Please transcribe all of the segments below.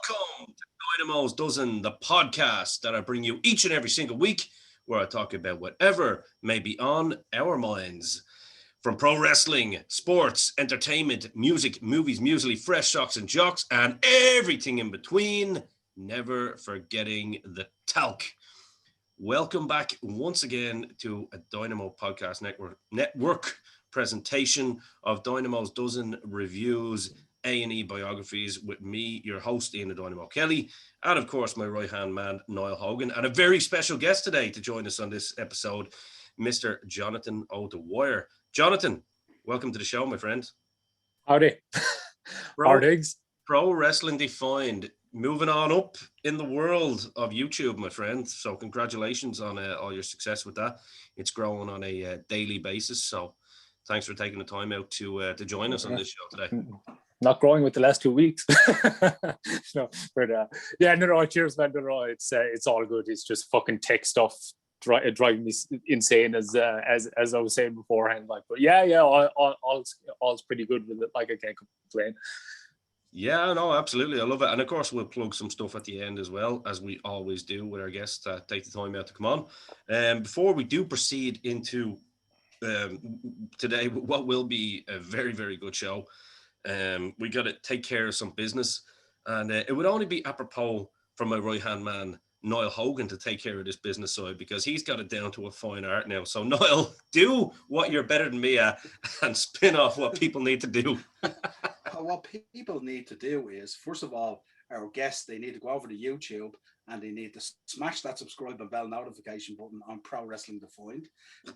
Welcome to Dynamos Dozen, the podcast that I bring you each and every single week, where I talk about whatever may be on our minds. From pro wrestling, sports, entertainment, music, movies, muesli, fresh socks and jocks, and everything in between, never forgetting the talc. Welcome back once again to a Dynamo Podcast Network presentation of Dynamo's Dozen Reviews, A&E biographies with me, your host, Ian the Dynamo Kelly, and of course my right-hand man, Niall Hogan, and a very special guest today to join us on this episode, Mr. Jonathan O'Dwyer. Jonathan, welcome to the show, my friend. Howdy. Pro Wrestling Defined, moving on up in the world of YouTube, my friend. So congratulations on all your success with that. It's growing on a daily basis. So thanks for taking the time out to join us on this show today. Not growing with the last 2 weeks. Cheers, man. It's all good. It's just fucking tech stuff driving me insane, as I was saying beforehand. All's pretty good with it. Like, I can't complain. Yeah, no, absolutely. I love it. And of course, we'll plug some stuff at the end as well, as we always do with our guests that take the time out to come on. Before we do proceed into today, what will be a very, very good show, we got to take care of some business. And it would only be apropos for my right-hand man, Niall Hogan, to take care of this business side, because he's got it down to a fine art now. So Niall, do what you're better than me at and spin off what people need to do. What people need to do is, first of all, our guests, they need to go over to YouTube and they need to smash that subscribe and bell notification button on Pro Wrestling Defined.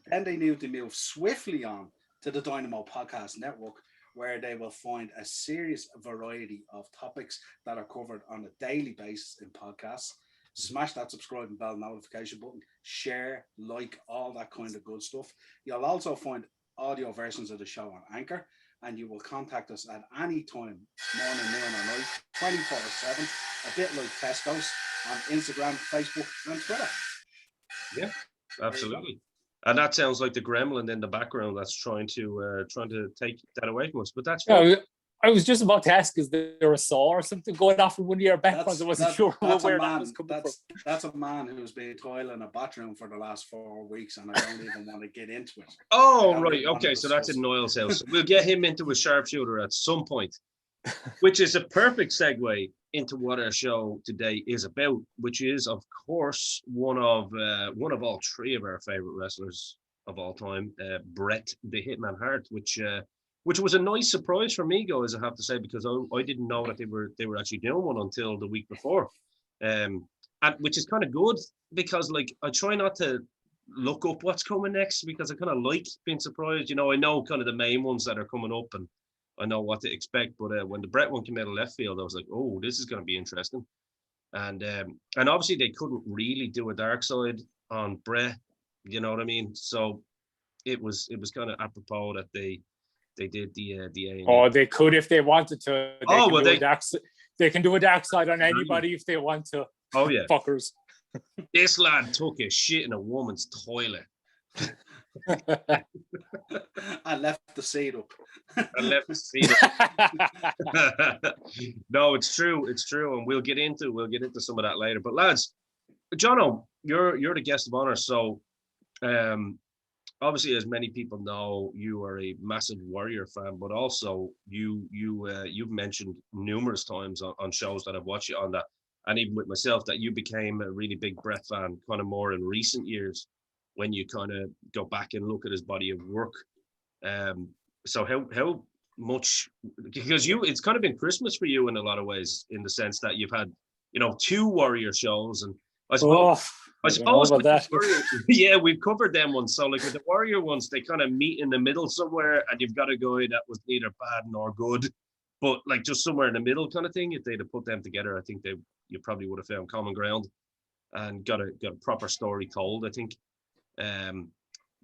Then they need to move swiftly on to the Dynamo Podcast Network, where they will find a serious variety of topics that are covered on a daily basis in podcasts. Smash that subscribe and bell notification button, share, like, all that kind of good stuff. You'll also find audio versions of the show on Anchor, and you will contact us at any time, morning, noon, or night, 24/7, a bit like Tesco's, on Instagram, Facebook, and Twitter. Yeah, absolutely. And that sounds like the gremlin in the background that's trying to take that away from us. But that's fine. I was just about to ask, is there a saw or something going off in one of your backgrounds? I wasn't sure where that was coming from. That's a man who's been toiling in a bathroom for the last 4 weeks, and I don't even want to get into it. Oh, right. Okay, so that's in Niall's house. We'll get him into a sharpshooter at some point, which is a perfect segue into what our show today is about, which is, of course, one of all three of our favorite wrestlers of all time, Bret the Hitman Hart, which was a nice surprise for me, guys, I have to say, because I didn't know that they were actually doing one until the week before, and which is kind of good, because like I try not to look up what's coming next, because I kind of like being surprised. You know, I know kind of the main ones that are coming up, and I know what to expect. But when the Bret one came out of left field, I was like, oh, this is going to be interesting. And obviously they couldn't really do a dark side on Bret, you know what I mean? So it was kind of apropos that they did the A&E. Oh, they could if they wanted to. They can do a dark side on anybody if they want to. Oh yeah, fuckers. This lad took a shit in a woman's toilet. I left the seat up. No, it's true, and we'll get into some of that later. But lads, Jono, you're the guest of honor, so obviously, as many people know, you are a massive Warrior fan, but also you've mentioned numerous times on shows that I've watched you on that, and even with myself, that you became a really big Bret fan kind of more in recent years when you kind of go back and look at his body of work. So how much, because it's kind of been Christmas for you in a lot of ways, in the sense that you've had, 2 Warrior shows, and I suppose with that. Yeah, we've covered them ones. So like with the Warrior ones, they kind of meet in the middle somewhere, and you've got a guy that was neither bad nor good, but like just somewhere in the middle kind of thing. If they'd have put them together, I think you probably would have found common ground and got a proper story told, I think.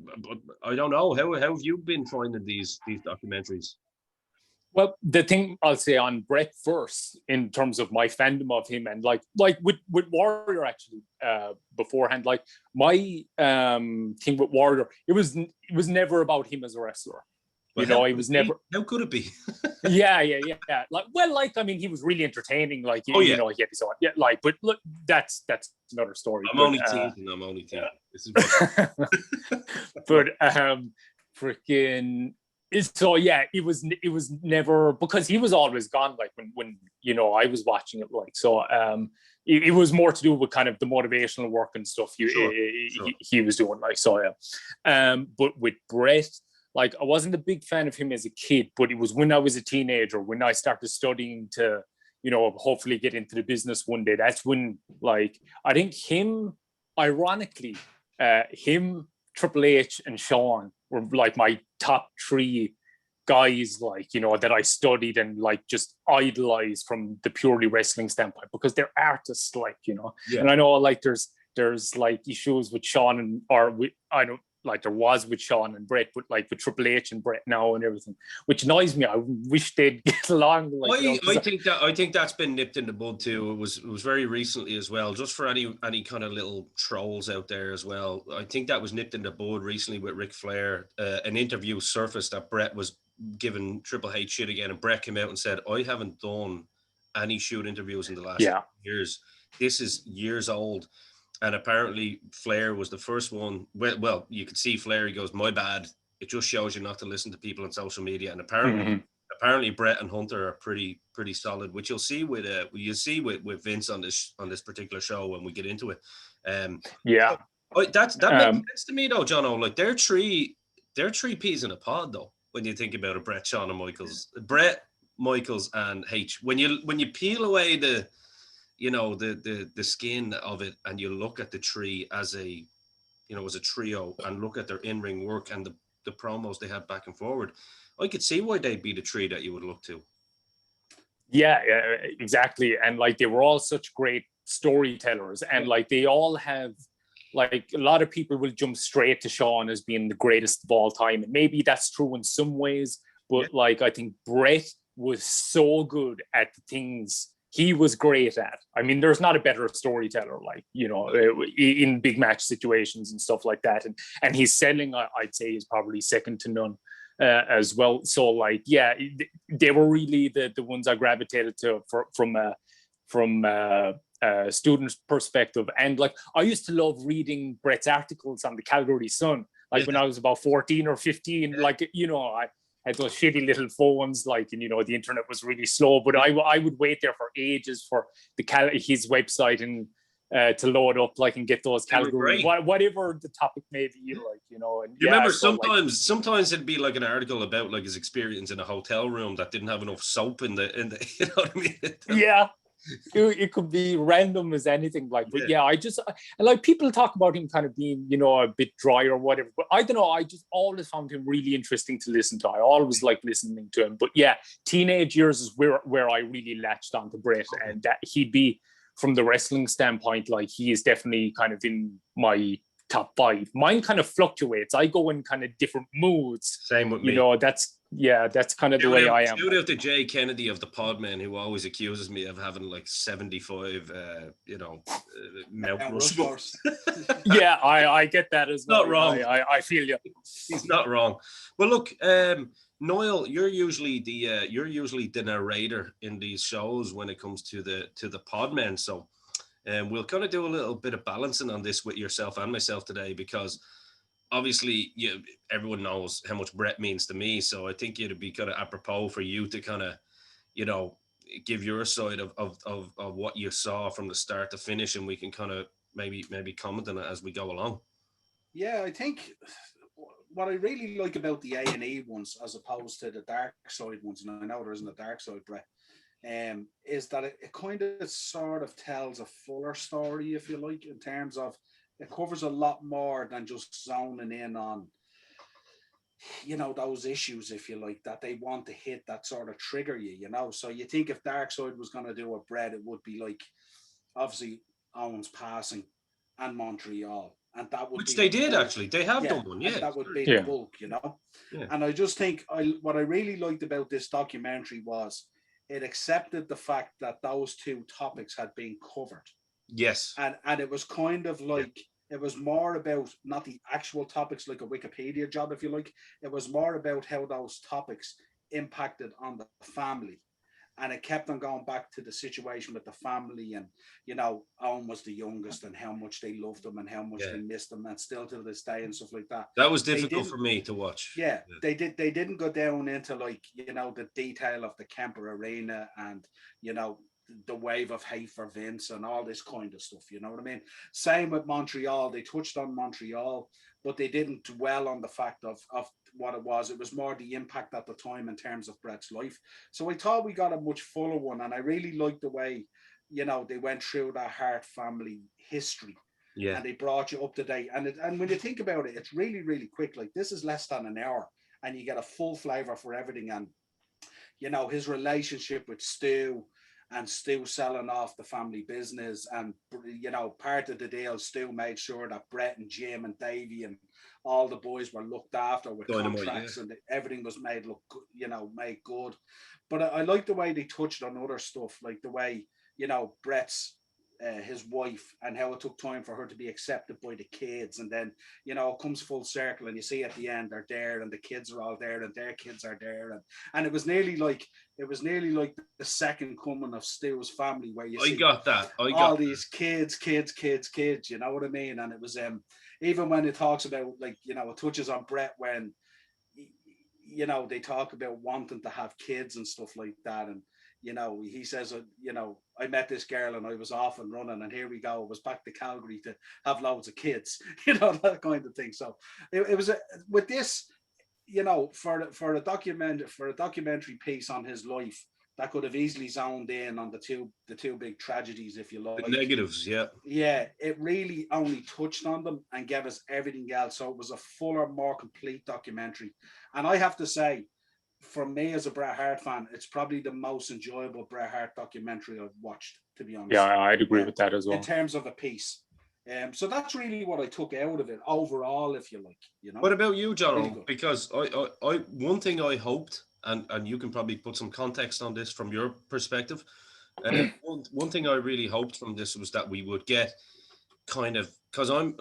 But I don't know, how have you been finding these documentaries? Well, the thing I'll say on Bret first, in terms of my fandom of him, and like with Warrior actually beforehand, like my thing with Warrior, it was never about him as a wrestler. You know, he was never. How could it be? Yeah. Like, I mean, he was really entertaining. Like, you know, he had his own. Yeah, like, but look, that's another story. I'm only teasing. This is but freaking. So yeah, it was never, because he was always gone. Like when you know, I was watching it. Like, so it was more to do with kind of the motivational work and stuff he was doing. Like, so yeah. But with Bret, like, I wasn't a big fan of him as a kid, but it was when I was a teenager, when I started studying to, you know, hopefully get into the business one day. That's when, like, I think him, ironically, him, Triple H, and Shawn were like my top three guys, like, you know, that I studied and like just idolized from the purely wrestling standpoint, because they're artists, like, you know. Yeah. And I know, like, there's like issues with Shawn and, or with, I don't, like there was with Shawn and Bret, but like with Triple H and Bret now and everything, which annoys me. I wish they'd get along. Like, I think that's been nipped in the bud too. It was very recently as well. Just for any kind of little trolls out there as well, I think that was nipped in the bud recently with Ric Flair. An interview surfaced that Bret was giving Triple H shit again, and Bret came out and said, "I haven't done any shoot interviews in the last years. This is years old." And apparently Flair was the first one. Well, you could see Flair. He goes, "My bad. It just shows you not to listen to people on social media." And apparently Bret and Hunter are pretty solid, which you'll see with Vince on this particular show when we get into it. That makes sense to me though, Jono. Like they're three peas in a pod though. When you think about it, Bret, Shawn, and Bret, Michaels, and H. When you peel away the skin of it, and you look at the tree as a trio, and look at their in-ring work and the promos they had back and forward, I could see why they'd be the tree that you would look to. Yeah, exactly. And like, they were all such great storytellers, and like, they all have, like, a lot of people will jump straight to Shawn as being the greatest of all time. And maybe that's true in some ways, but like, I think Bret was so good at the things he was great at. I mean, there's not a better storyteller, like, you know, in big match situations and stuff like that. And his selling, I'd say, is probably second to none as well. So like, yeah, they were really the ones I gravitated to from a student's perspective. And like, I used to love reading Bret's articles on the Calgary Sun, like when I was about 14 or 15, like, you know, I had those shitty little phones, like, and you know, the internet was really slow, but I would wait there for ages for his website and to load up, like, and get those Calgary, whatever the topic may be, like, you know. And you remember, sometimes it'd be like an article about like his experience in a hotel room that didn't have enough soap in the you know what I mean? Yeah. It could be random as anything, like, but yeah, and like, people talk about him kind of being, you know, a bit dry or whatever, but I don't know, I just always found him really interesting to listen to. I always liked listening to him. But yeah, teenage years is where I really latched onto Bret, and that he'd be, from the wrestling standpoint, like, he is definitely kind of in my top 5. Mine kind of fluctuates. I go in kind of different moods. Same with me. You know, that's kind of the way I am. Shout out to Jay Kennedy of the Podman, who always accuses me of having like 75, mouth rush. Yeah, I get that as well. Not wrong. I feel you. He's not wrong. Well, look, Noel, you're usually the narrator in these shows when it comes to the Podmen. So, we'll kind of do a little bit of balancing on this with yourself and myself today, because obviously everyone knows how much Bret means to me. So I think it'd be kind of apropos for you to kind of, you know, give your side of what you saw from the start to finish, and we can kind of maybe comment on it as we go along. Yeah, I think what I really like about the A&E ones as opposed to the dark side ones, and I know there isn't a dark side, Bret, is that it kind of sort of tells a fuller story, if you like, in terms of it covers a lot more than just zoning in on, you know, those issues, if you like, that they want to hit that sort of trigger you, you know. So you think if Darkseid was going to do a Bret, it would be like, obviously, Owens passing and Montreal. And that would Which they did, actually. They have done one, yeah. That would be the bulk, you know. Yeah. And I just think what I really liked about this documentary was it accepted the fact that those two topics had been covered. Yes. And it was kind of like It was more about not the actual topics like a Wikipedia job, if you like. It was more about how those topics impacted on the family. And it kept on going back to the situation with the family, and Owen was the youngest, and how much they loved him and how much they missed him, and still to this day and stuff like that. That was difficult for me to watch. Yeah, they didn't go down into like the detail of the Kemper Arena and the wave of hate for Vince and all this kind of stuff. You know what I mean? Same with Montreal. They touched on Montreal, but they didn't dwell on the fact of what it was. It was more the impact at the time in terms of Bret's life. So I thought we got a much fuller one, and I really liked the way they went through that Hart family history. Yeah. And they brought you up to date. And when you think about it, it's really, really quick. Like, this is less than an hour, and you get a full flavor for everything. And his relationship with Stu, and Stu selling off the family business, and part of the deal, Stu made sure that Bret and Jim and Davey and all the boys were looked after with contracts, and everything was made look made good. But I like the way they touched on other stuff, like the way Bret's his wife, and how it took time for her to be accepted by the kids, and then it comes full circle, and you see at the end they're there, and the kids are all there, and their kids are there, and it was nearly like the second coming of Stu's family, where you see all these kids, you know what I mean? And it was even when it talks about, like, it touches on Bret when they talk about wanting to have kids and stuff like that, and he says, I met this girl and I was off and running, and here we go. I was back to Calgary to have loads of kids, that kind of thing. So it was with this, for a documentary piece on his life, that could have easily zoned in on the two big tragedies, if you like. The negatives, yeah. Yeah, it really only touched on them and gave us everything else. So it was a fuller, more complete documentary. And I have to say, for me as a Bret Hart fan, it's probably the most enjoyable Bret Hart documentary I've watched, to be honest. Yeah, I'd agree with that as well. In terms of a piece. So that's really what I took out of it overall, if you like. What about you, John? Really, because I one thing I hoped, and you can probably put some context on this from your perspective. One thing I really hoped from this was that we would get kind of, because and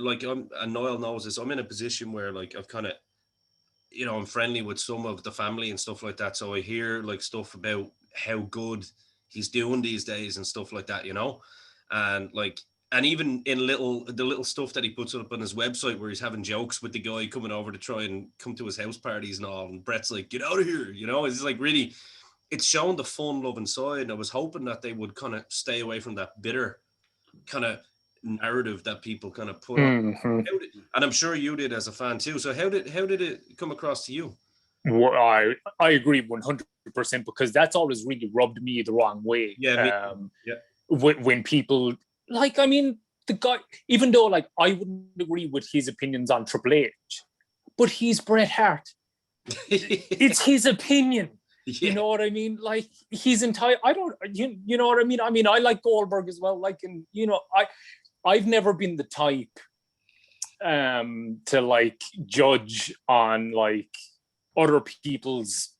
Noel knows this, I'm in a position where, like, I've kind of, I'm friendly with some of the family and stuff like that. So I hear, like, stuff about how good he's doing these days and stuff like that, and like, and even in the little stuff that he puts up on his website where he's having jokes with the guy coming over to try and come to his house parties and all, and Bret's like, get out of here, it's like, really, it's showing the fun loving side. And I was hoping that they would kind of stay away from that bitter kind of narrative that people kind of put on. And I'm sure you did as a fan too. So how did it come across to you? Well, I agree 100%, because that's always really rubbed me the wrong way. Yeah. When people, like, I mean, the guy, even though, like, I wouldn't agree with his opinions on Triple H, but he's Bret Hart. It's his opinion. Yeah. You know what I mean? Like, he's entire. I don't. You know what I mean? I mean, I like Goldberg as well. Like, and I've never been the type to, like, judge on, like, other people's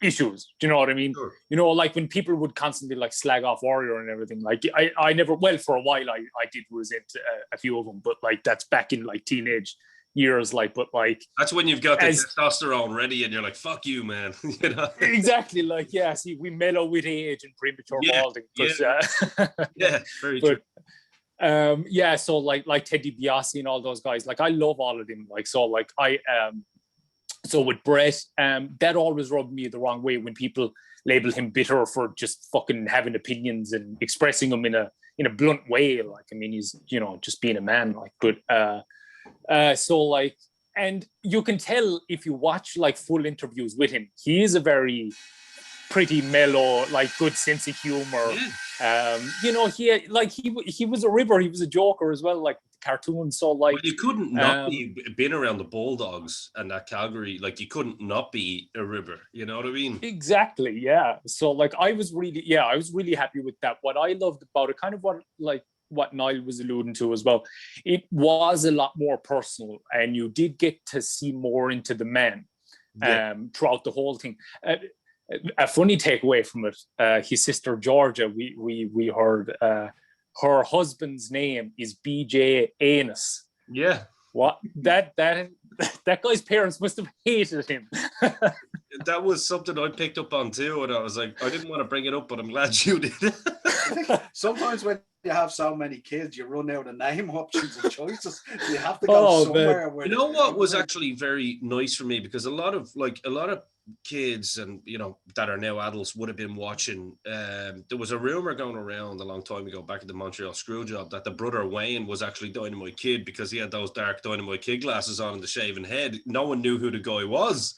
issues. Do you know what I mean? Sure. Like, when people would constantly, like, slag off Warrior and everything, like, I never, well, for a while I did resent a few of them, but, like, that's back in, like, teenage years, like, but, like, that's when you've got the testosterone ready and you're like, fuck you, man. Exactly. Like, yeah, see, we mellow with age and premature balding. Yeah, very true. So like Ted DiBiase and all those guys, like, I love all of them. Like, so, like, so with Bret, that always rubbed me the wrong way when people label him bitter for just fucking having opinions and expressing them in a blunt way. Like, I mean, he's, just being a man, like, but so, like, and you can tell if you watch, like, full interviews with him, he is a very pretty mellow, like, good sense of humor. He was a ribber, he was a joker as well, like cartoon. So, like, you couldn't not be been around the Bulldogs and that Calgary, like, you couldn't not be a ribber, you know what I mean? Exactly, yeah. So, like, I was really happy with that. What I loved about it, kind of what Niall was alluding to as well, it was a lot more personal, and you did get to see more into the man throughout the whole thing. A funny takeaway from it, his sister Georgia, we heard her husband's name is BJ Anus, Yeah. What that guy's parents must have hated him. That was something I picked up on too, and I was like, I didn't want to bring it up, but I'm glad you did. I think sometimes when you have so many kids, you run out of name options and choices. You have to go somewhere. Where you know what was actually very nice for me, because a lot of kids and that are now adults would have been watching. There was a rumor going around a long time ago, back at the Montreal Screwjob, that the brother Wayne was actually Dynamite Kid, because he had those dark Dynamite Kid glasses on and the shaven head. No one knew who the guy was.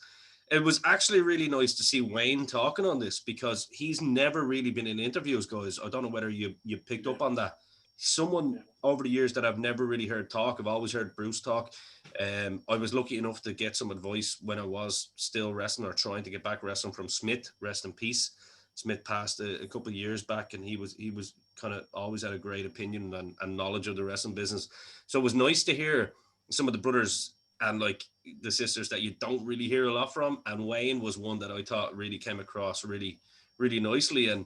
It was actually really nice to see Wayne talking on this, because he's never really been in interviews, guys. I don't know whether you picked up on that. Someone over the years that I've never really heard talk. I've always heard Bruce talk. I was lucky enough to get some advice when I was still wrestling, or trying to get back wrestling, from Smith. Rest in peace. Smith passed a couple of years back, and he was kind of always had a great opinion and knowledge of the wrestling business. So it was nice to hear some of the brothers and the sisters that you don't really hear a lot from. And Wayne was one that I thought really came across really, really nicely. And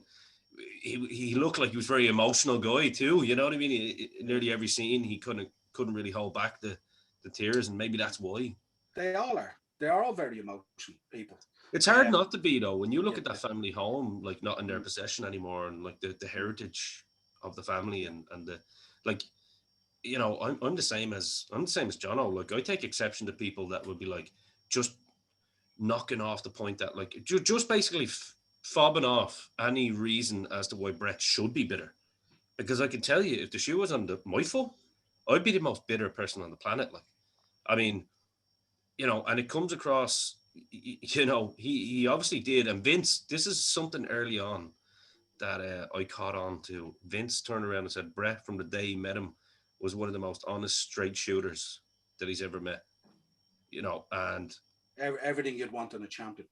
he looked like he was a very emotional guy too. You know what I mean? Nearly every scene, he couldn't really hold back the tears, and maybe that's why. They all are. They are all very emotional people. It's hard not to be, though, when you look at that family home, not in their possession anymore, and the heritage of the family, and the I'm the same as Jono. I take exception to people that would be just knocking off the point that just basically fobbing off any reason as to why Bret should be bitter. Because I can tell you, if the shoe was on my foot, I'd be the most bitter person on the planet. I mean, and it comes across, he obviously did. And Vince, this is something early on that I caught on to. Vince turned around and said Bret, from the day he met him, was one of the most honest, straight shooters that he's ever met. And everything you'd want in a champion.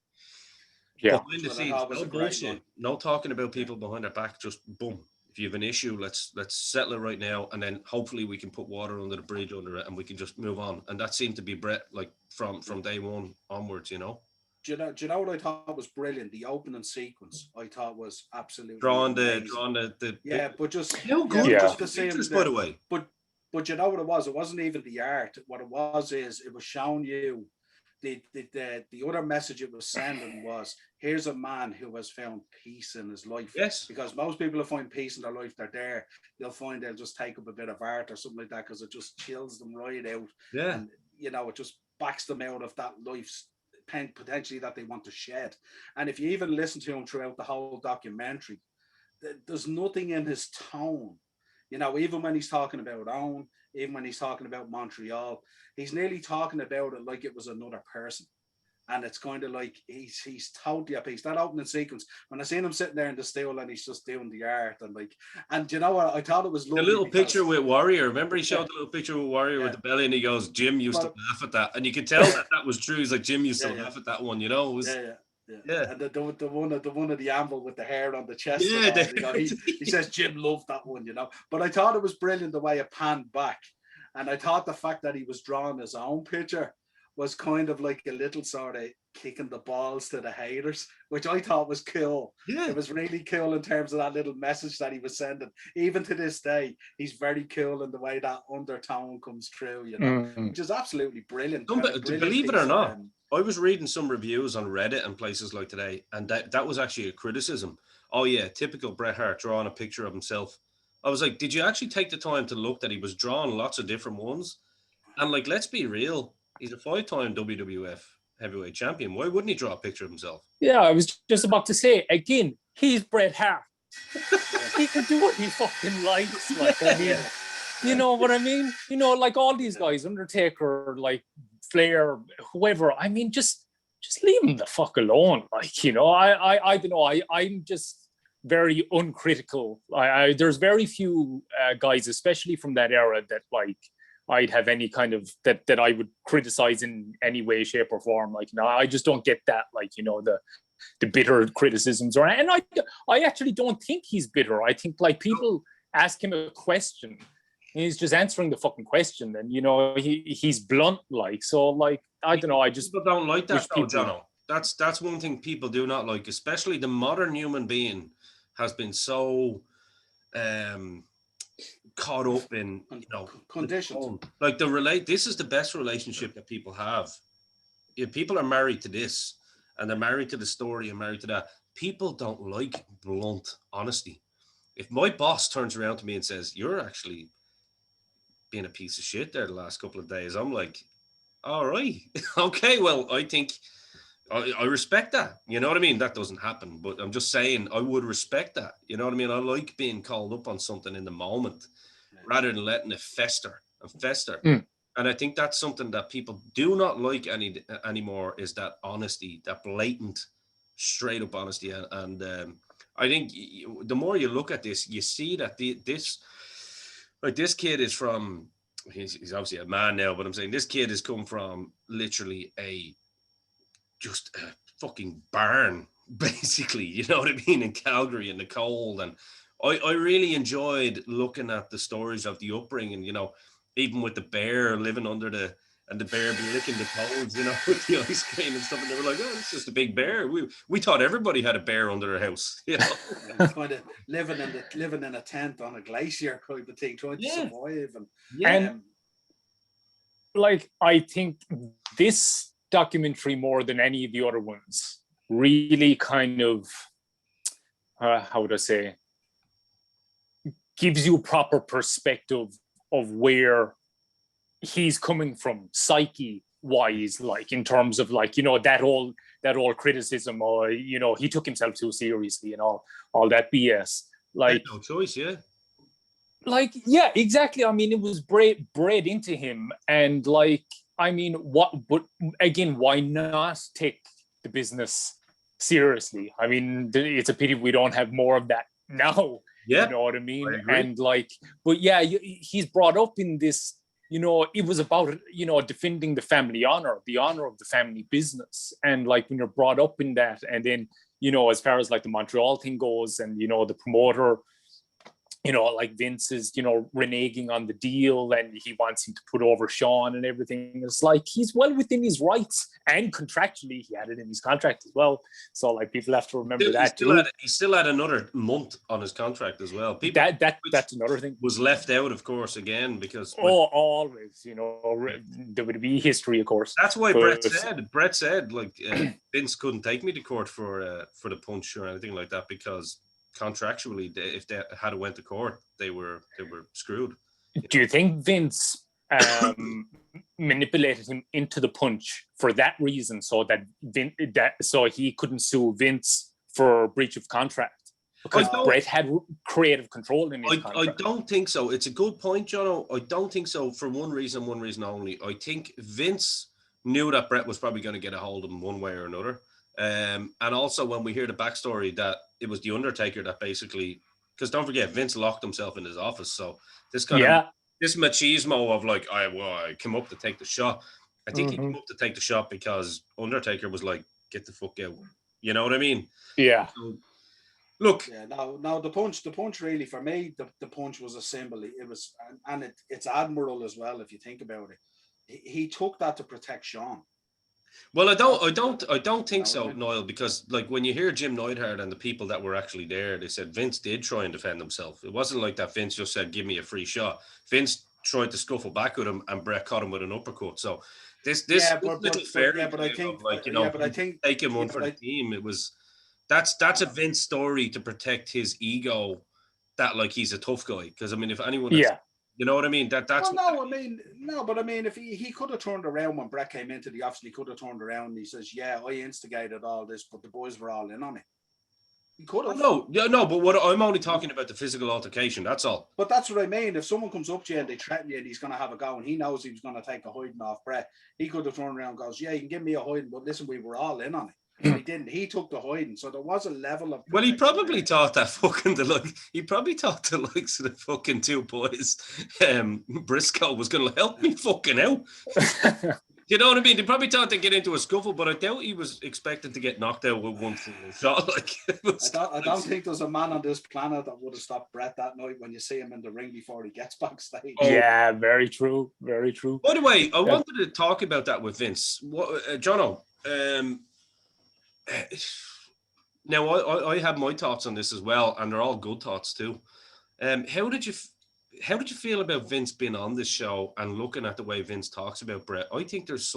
Yeah. Behind the scenes, no bullshit. No talking about people behind their back. Just boom. If you have an issue, let's settle it right now, and then hopefully we can put water under the bridge under it, and we can just move on. And that seemed to be Bret, from day one onwards. Do you know what I thought was brilliant? The opening sequence I thought was absolutely drawing amazing. But just just the pictures, by the way. But you know what it was? It wasn't even the art. What it was showing you the other message it was sending was, here's a man who has found peace in his life. Yes. Because most people who find peace in their life, they'll just take up a bit of art or something like that, because it just chills them right out. Yeah. And it just backs them out of that life's potentially that they want to shed. And if you even listen to him throughout the whole documentary, there's nothing in his tone. Even when he's talking about Owen, even when he's talking about Montreal, he's nearly talking about it like it was another person. And it's kind of like he's totally at peace. That opening sequence, when I seen him sitting there in the stool and he's just doing the art, and you know what, I thought it was lovely. The little picture with Warrior. Remember he showed the little picture with Warrior with the belly, and he goes, Jim used to laugh at that. And you could tell that was true. He's like, Jim used to laugh at that one, It was, Yeah. And the one of the anvil with the hair on the chest. Yeah, he says Jim loved that one, But I thought it was brilliant the way it panned back. And I thought the fact that he was drawing his own picture was kind of like a little sort of kicking the balls to the haters, which I thought was cool. Yeah. It was really cool in terms of that little message that he was sending. Even to this day, he's very cool in the way that undertone comes through, which is absolutely brilliant. Believe it or not, I was reading some reviews on Reddit and places like today, and that was actually a criticism. Oh yeah, typical Bret Hart drawing a picture of himself. I was like, did you actually take the time to look that he was drawing lots of different ones? And let's be real. He's a 5-time WWF heavyweight champion. Why wouldn't he draw a picture of himself? Yeah, I was just about to say, again, he's Bret Hart. He can do what he fucking likes. You know what I mean? All these guys, Undertaker, Flair, whoever. I mean, just leave him the fuck alone. I don't know. I'm just very uncritical. There's very few guys, especially from that era, that I'd have any kind of that I would criticize in any way, shape, or form. I just don't get that. The bitter criticisms, and I actually don't think he's bitter. I think people ask him a question, and he's just answering the fucking question, and he's blunt. I don't know. I just people don't like that, though, Jono. That's one thing people do not like, especially the modern human being has been so caught up in, conditions. Like this is the best relationship that people have. If people are married to this and they're married to the story and married to that, people don't like blunt honesty. If my boss turns around to me and says, "You're actually being a piece of shit there the last couple of days," I'm like, all right, okay, well, I think I respect that. You know what I mean? That doesn't happen, but I'm just saying I would respect that. You know what I mean? I like being called up on something in the moment rather than letting it fester and fester. And I think that's something that people do not like anymore, is that honesty, that blatant, straight up honesty. And I think the more you look at this, you see that this kid is from, he's obviously a man now, but I'm saying this kid has come from literally just a fucking barn, basically, you know what I mean, in Calgary in the cold. And I really enjoyed looking at the stories of the upbringing, even with the bear living under the bear be licking the toads, with the ice cream and stuff. And they were like, "Oh, it's just a big bear." We thought everybody had a bear under their house, Kind of living in a tent on a glacier kind of thing, trying to survive. And like, I think this documentary, more than any of the other ones, really kind of, how would I say, gives you a proper perspective of where he's coming from, psyche wise, like in terms of like, that all criticism, or he took himself too seriously and all that BS. Like, no choice, like, yeah, exactly. I mean, it was bred into him. And like, I mean, but again, why not take the business seriously? I mean, it's a pity we don't have more of that now. Yeah, you know what I mean? And like, but yeah, he's brought up in this, it was about, defending the family honor, the honor of the family business. And like, when you're brought up in that, and then, as far as like the Montreal thing goes, and, the promoter, like Vince is, reneging on the deal, and he wants him to put over Sean and everything. It's like, he's well within his rights, and contractually he had it in his contract as well. So like, people have to remember he still had another month on his contract as well. That's another thing. Was left out, of course, again, because always, WWE history, of course. That's why Bret said like, Vince couldn't take me to court for the punch or anything like that, because contractually, if they had went to court, they were screwed. Do you think Vince manipulated him into the punch for that reason, so so he couldn't sue Vince for breach of contract? Because Bret had creative control in his contract. I don't think so. It's a good point, Jono. I don't think so, for one reason only. I think Vince knew that Bret was probably going to get a hold of him one way or another. And also, when we hear the backstory, that it was the Undertaker that basically, because don't forget, Vince locked himself in his office. So this kind of this machismo of like, I came up to take the shot. I think he came up to take the shot because Undertaker was like, "Get the fuck out." You know what I mean? Yeah. So, look. Yeah. No. The punch really, for me, the punch was a symbol. It was, and it's admirable as well if you think about it. He took that to protect Sean. Well, I don't think so, Niall, because like, when you hear Jim Neidhart and the people that were actually there, they said Vince did try and defend himself. It wasn't like that Vince just said, "Give me a free shot." Vince tried to scuffle back with him, and Bret caught him with an uppercut. So I think taking one for the team, it was that's a Vince story to protect his ego, that like he's a tough guy. Because I mean, if anyone, you know what I mean? But I mean, if he could have turned around when Bret came into the office, he could have turned around and he says, "Yeah, I instigated all this, but the boys were all in on it." He could have. No, but what I'm only talking about the physical altercation. That's all. But that's what I mean. If someone comes up to you and they threaten you and he's going to have a go, and he knows he was going to take a hiding off Bret, he could have turned around and goes, "Yeah, you can give me a hiding, but listen, we were all in on it." But he didn't. He took the hiding, so there was a level of. Well, he probably thought that he probably thought the likes of the fucking two boys, Briscoe, was going to help me fucking out. You know what I mean? They probably thought they'd get into a scuffle, but I doubt he was expecting to get knocked out with one single shot. Like, I don't think there's a man on this planet that would have stopped Bret that night when you see him in the ring before he gets backstage. Yeah, very true. Very true. By the way, I wanted to talk about that with Vince. Jono, now I have my thoughts on this as well, and they're all good thoughts too. How did you how did you feel about Vince being on this show and looking at the way Vince talks about Bret? I think there's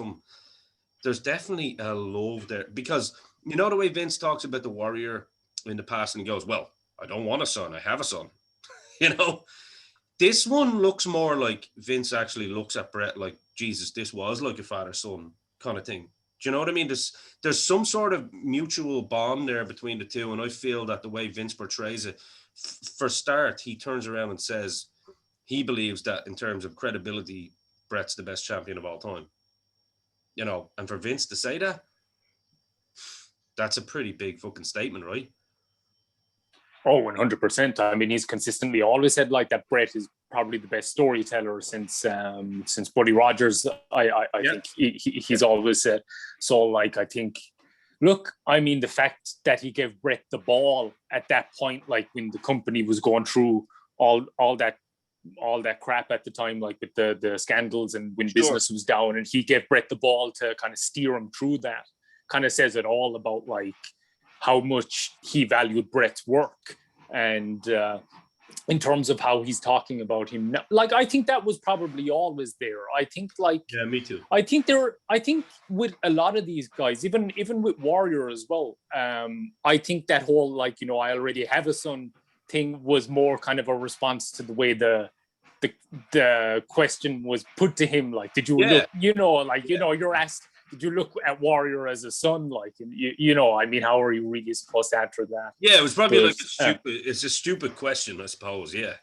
definitely a love there, because you know the way Vince talks about the Warrior in the past, and he goes, well, I don't want a son, I have a son. You know, this one looks more like Vince actually looks at Bret like, Jesus, this was like a father-son kind of thing. Do you know what I mean? There's some sort of mutual bond there between the two, and I feel that the way Vince portrays it, for start, he turns around and says he believes that in terms of credibility, Bret's the best champion of all time. You know, and for Vince to say that, that's a pretty big fucking statement, right? Oh, 100%. I mean, he's consistently always said like that Bret is probably the best storyteller since Buddy Rogers. I think he's always said. So like, I think, look, I mean, the fact that he gave Bret the ball at that point, like when the company was going through all that crap at the time, like with the scandals and when business was down, and he gave Bret the ball to kind of steer him through that, kind of says it all about like how much he valued Bret's work. And in terms of how he's talking about him now, like, I think that was probably always there. I think like, yeah, me too. I think with a lot of these guys, even with Warrior as well, I think that whole, like, you know, I already have a son thing was more kind of a response to the way the question was put to him. Like, did you look, you know, like, you know, you're asked, did you look at Warrior as a son? Like, you know, I mean, how are you really supposed to answer that? Yeah, it was probably like it's a stupid question, I suppose. Yeah.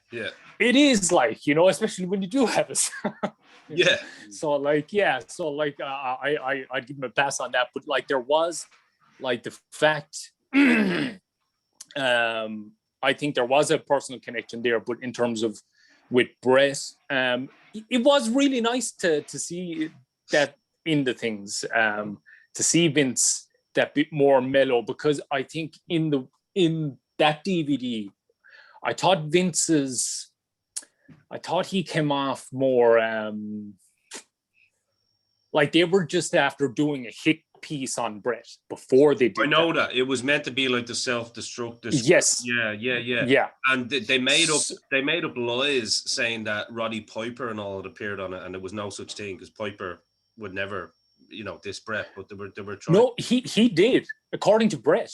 It is, like, you know, especially when you do have a son. Yeah. So like, I I'd give him a pass on that. But like, there was like the fact, I think there was a personal connection there. But in terms of with Bret, it was really nice to see that in the things, to see Vince that bit more mellow, because I think in that DVD, I thought he came off more like they were just after doing a hit piece on Bret before they did. I know that it was meant to be like the self-destructive. Yes. Yeah. And they made up lies saying that Roddy Piper and all had appeared on it, and there was no such thing, because Piper would never, you know, diss Bret, but they were trying. No, he did, according to Bret.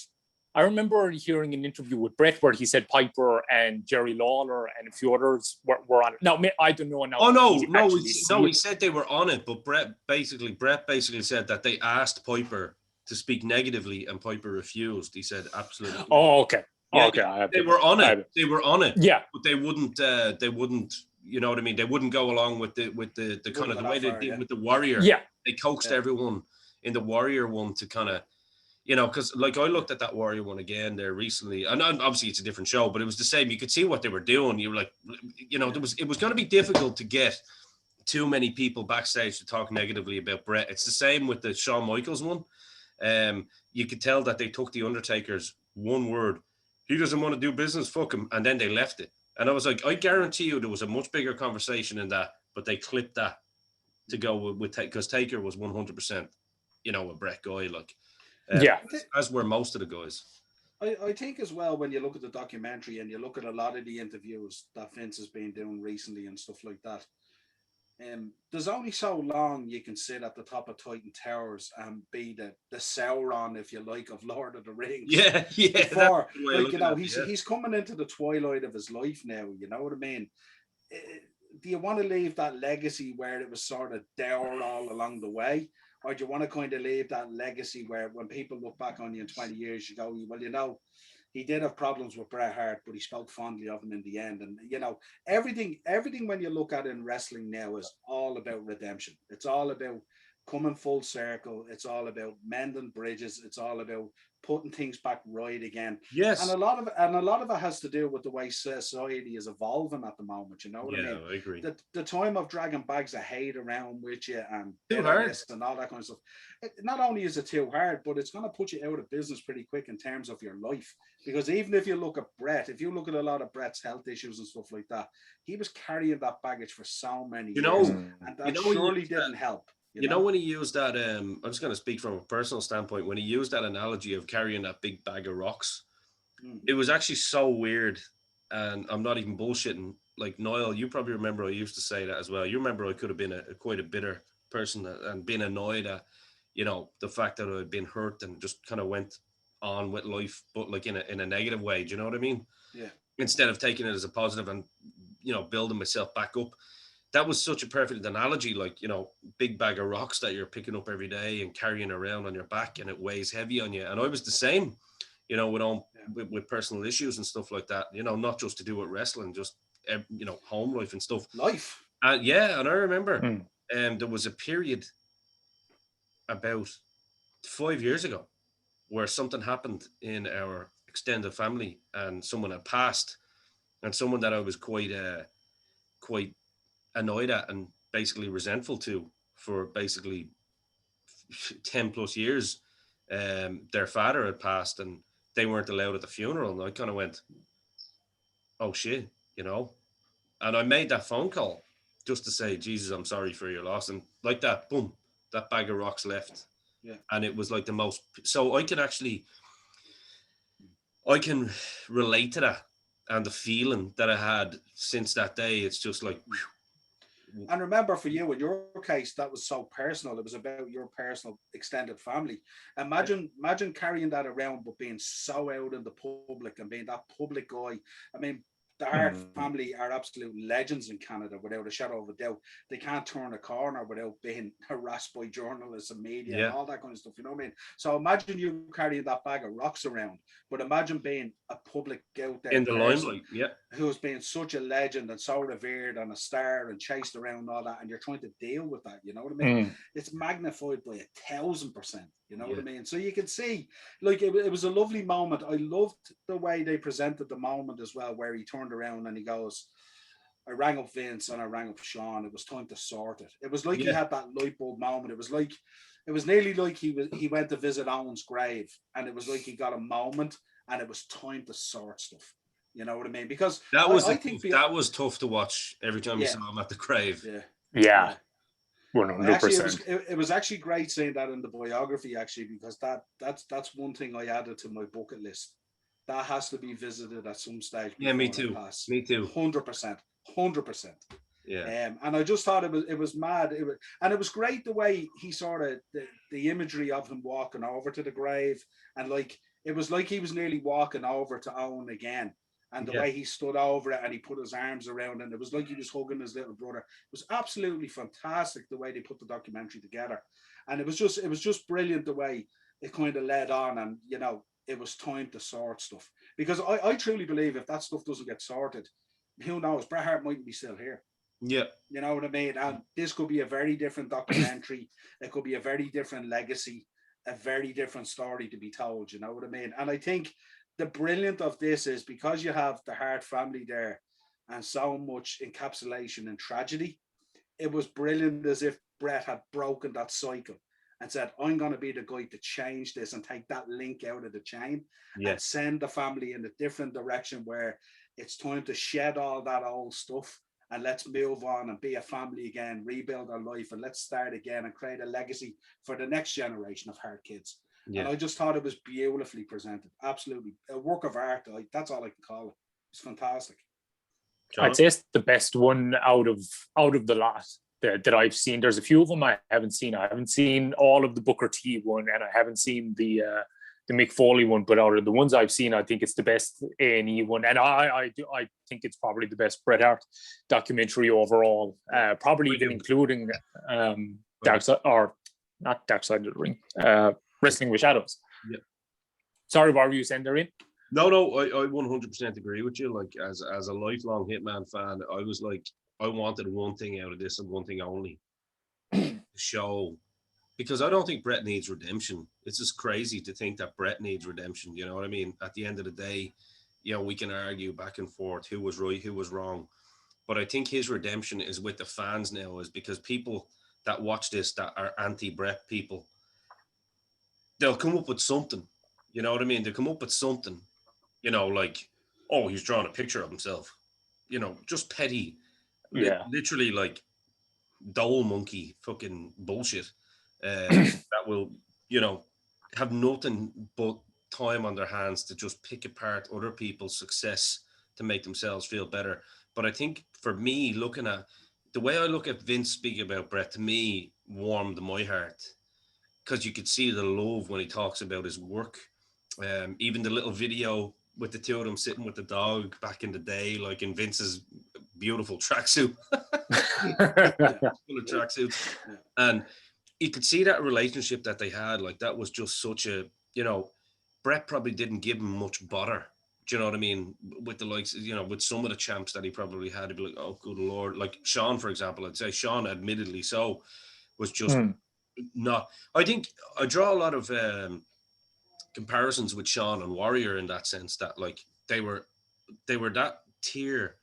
I remember hearing an interview with Bret where he said Piper and Jerry Lawler and a few others were on it. Now, I don't know now. Oh no, he said they were on it, but Bret basically said that they asked Piper to speak negatively, and Piper refused. He said absolutely. Oh, okay. Yeah, okay. They were on it. They were on it. Yeah, but they wouldn't. You know what I mean? They wouldn't go along with the kind of the way they did with the Warrior. Yeah, they coaxed everyone in the Warrior one to kind of, you know, because like I looked at that Warrior one again there recently, and obviously it's a different show, but it was the same. You could see what they were doing. You were like, you know, it was going to be difficult to get too many people backstage to talk negatively about Bret. It's the same with the Shawn Michaels one. You could tell that they took the Undertaker's one word, he doesn't want to do business, fuck him, and then they left it. And I was like, I guarantee you there was a much bigger conversation in that, but they clipped that to go with because Taker was 100%, you know, a Bret guy, like, as were most of the guys. I think as well, when you look at the documentary and you look at a lot of the interviews that Vince has been doing recently and stuff like that, there's only so long you can sit at the top of Titan Towers and be the Sauron, if you like, of Lord of the Rings. Yeah. Before, like, you know, he's coming into the twilight of his life now. You know what I mean? Do you want to leave that legacy where it was sort of dour all along the way? Or do you want to kind of leave that legacy where when people look back on you in 20 years, you go, well, you know, he did have problems with Bret Hart, but he spoke fondly of him in the end. And, you know, everything when you look at it in wrestling now is all about redemption. It's all about coming full circle. It's all about mending bridges. It's all about putting things back right again. Yes. And a lot of it has to do with the way society is evolving at the moment. You know what I mean? I agree. The time of dragging bags of hate around with you and too hard and all that kind of stuff. Not only is it too hard, but it's going to put you out of business pretty quick in terms of your life. Because even if you look at Bret, if you look at a lot of Bret's health issues and stuff like that, he was carrying that baggage for so many years, and that surely didn't help. You know, when he used that, I'm just going to speak from a personal standpoint, when he used that analogy of carrying that big bag of rocks, it was actually so weird, and I'm not even bullshitting. like Niall, you probably remember I used to say that as well. You remember I could have been quite a bitter person and been annoyed at, you know, the fact that I'd been hurt and just kind of went on with life, but like in a negative way. Do you know what I mean? Yeah. Instead of taking it as a positive and, you know, building myself back up. That was such a perfect analogy, like, you know, big bag of rocks that you're picking up every day and carrying around on your back, and it weighs heavy on you. And I was the same, you know, with personal issues and stuff like that, you know, not just to do with wrestling, just, you know, home life and stuff. Life. Yeah. And I remember there was a period about 5 years ago where something happened in our extended family and someone had passed, and someone that I was quite annoyed at and basically resentful to for basically 10 plus years. Their father had passed and they weren't allowed at the funeral. And I kind of went, oh shit, you know? And I made that phone call just to say, Jesus, I'm sorry for your loss. And like that, boom, that bag of rocks left. Yeah. And it was like the most, so I can relate to that and the feeling that I had since that day. It's just like, whew. And remember, for you, in your case, that was so personal. It was about your personal extended family. Imagine carrying that around, but being so out in the public and being that public guy. I mean, the Hart family are absolute legends in Canada, without a shadow of a doubt. They can't turn a corner without being harassed by journalists and media and all that kind of stuff. You know what I mean? So imagine you carrying that bag of rocks around, but imagine being a public out there in the limelight, who's been such a legend and so revered and a star and chased around and all that, and you're trying to deal with that. You know what I mean? It's magnified by 1,000%. You know what I mean? So you can see, like, it was a lovely moment. I loved the way they presented the moment as well, where he turned around and he goes, I rang up Vince and I rang up Sean. It was time to sort it. It was like he had that light bulb moment. It was nearly like he went to visit Owen's grave, and it was like he got a moment and it was time to sort stuff. You know what I mean? Because that was tough to watch every time you saw him at the grave. Yeah. 100%. It was actually great seeing that in the biography, actually, because that's one thing I added to my bucket list. That has to be visited at some stage. Yeah, me too. 100%. Yeah. And I just thought it was mad. It was great the way he sort of the imagery of him walking over to the grave, and like it was like he was nearly walking over to Owen again. And the way he stood over it and he put his arms around it, and it was like he was hugging his little brother. It was absolutely fantastic the way they put the documentary together. And it was just brilliant the way it kind of led on, and you know, it was time to sort stuff. Because I truly believe if that stuff doesn't get sorted, who knows, Bret Hart mightn't be still here. Yeah. You know what I mean? And this could be a very different documentary. It could be a very different legacy, a very different story to be told, you know what I mean? And I think the brilliant of this is because you have the Hart family there and so much encapsulation and tragedy, it was brilliant, as if Bret had broken that cycle and said, I'm going to be the guy to change this and take that link out of the chain and send the family in a different direction, where it's time to shed all that old stuff and let's move on and be a family again, rebuild our life, and let's start again and create a legacy for the next generation of Hart kids. And I just thought it was beautifully presented. Absolutely. A work of art. That's all I can call it. It's fantastic. John? I'd say it's the best one out of the lot that I've seen. There's a few of them I haven't seen. I haven't seen all of the Booker T one, and I haven't seen the Mick Foley one, but out of the ones I've seen, I think it's the best A&E one. And I think it's probably the best Bret Hart documentary overall. Probably even including Dark Side, or not Dark Side of the Ring. Wrestling with Shadows. Yeah. Sorry, what were you saying there, Ian? No, I 100% agree with you. Like, as a lifelong Hitman fan, I was like, I wanted one thing out of this and one thing only. The show. Because I don't think Bret needs redemption. It's just crazy to think that Bret needs redemption. You know what I mean? At the end of the day, you know, we can argue back and forth who was right, who was wrong. But I think his redemption is with the fans now, is because people that watch this that are anti-Bret people, they'll come up with something, you know what I mean? They'll come up with something, you know, like, oh, he's drawing a picture of himself, you know, just petty, literally like dole monkey fucking bullshit that will, you know, have nothing but time on their hands to just pick apart other people's success to make themselves feel better. But I think for me, looking at the way I look at Vince speaking about Bret, to me, warmed my heart because you could see the love when he talks about his work. Even the little video with the two of them sitting with the dog back in the day, like in Vince's beautiful tracksuit, full of tracksuits, and you could see that relationship that they had. Like that was just such a, Bret probably didn't give him much bother. Do you know what I mean? With the likes, with some of the champs that he probably had, to be like, oh, good Lord. Like Sean, for example, I'd say Sean, admittedly so, was just not. I think I draw a lot of comparisons with Sean and Warrior in that sense that like they were that tier.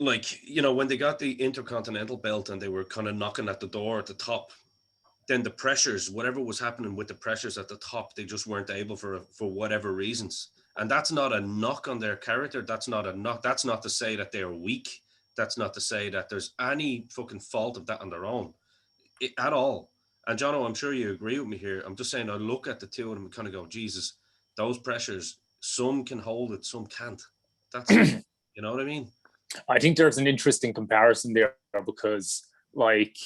Like, when they got the Intercontinental belt and they were kind of knocking at the door at the top, then the pressures, whatever was happening with the pressures at the top, they just weren't able for whatever reasons. And that's not a knock on their character. That's not a knock. That's not to say that they're weak. That's not to say that there's any fucking fault of that on their own at all. And Jono, I'm sure you agree with me here. I'm just saying, I look at the two of them and kind of go, Jesus, those pressures, some can hold it, some can't. That's it. You know what I mean? I think there's an interesting comparison there because, like,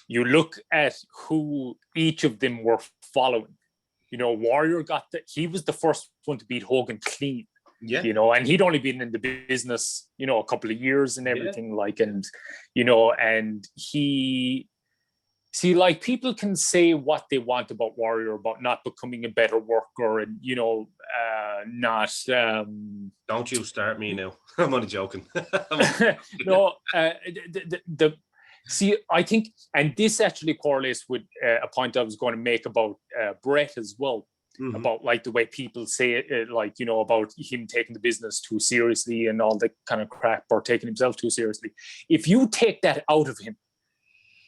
you look at who each of them were following. Warrior he was the first one to beat Hogan clean. Yeah. And he'd only been in the business, a couple of years and everything, and he. See, like, people can say what they want about Warrior, about not becoming a better worker and, not... Don't you start me now. I'm only joking. No, see, I think, and this actually correlates with a point I was going to make about Bret as well, about, like, the way people say it, like, about him taking the business too seriously and all that kind of crap, or taking himself too seriously. If you take that out of him,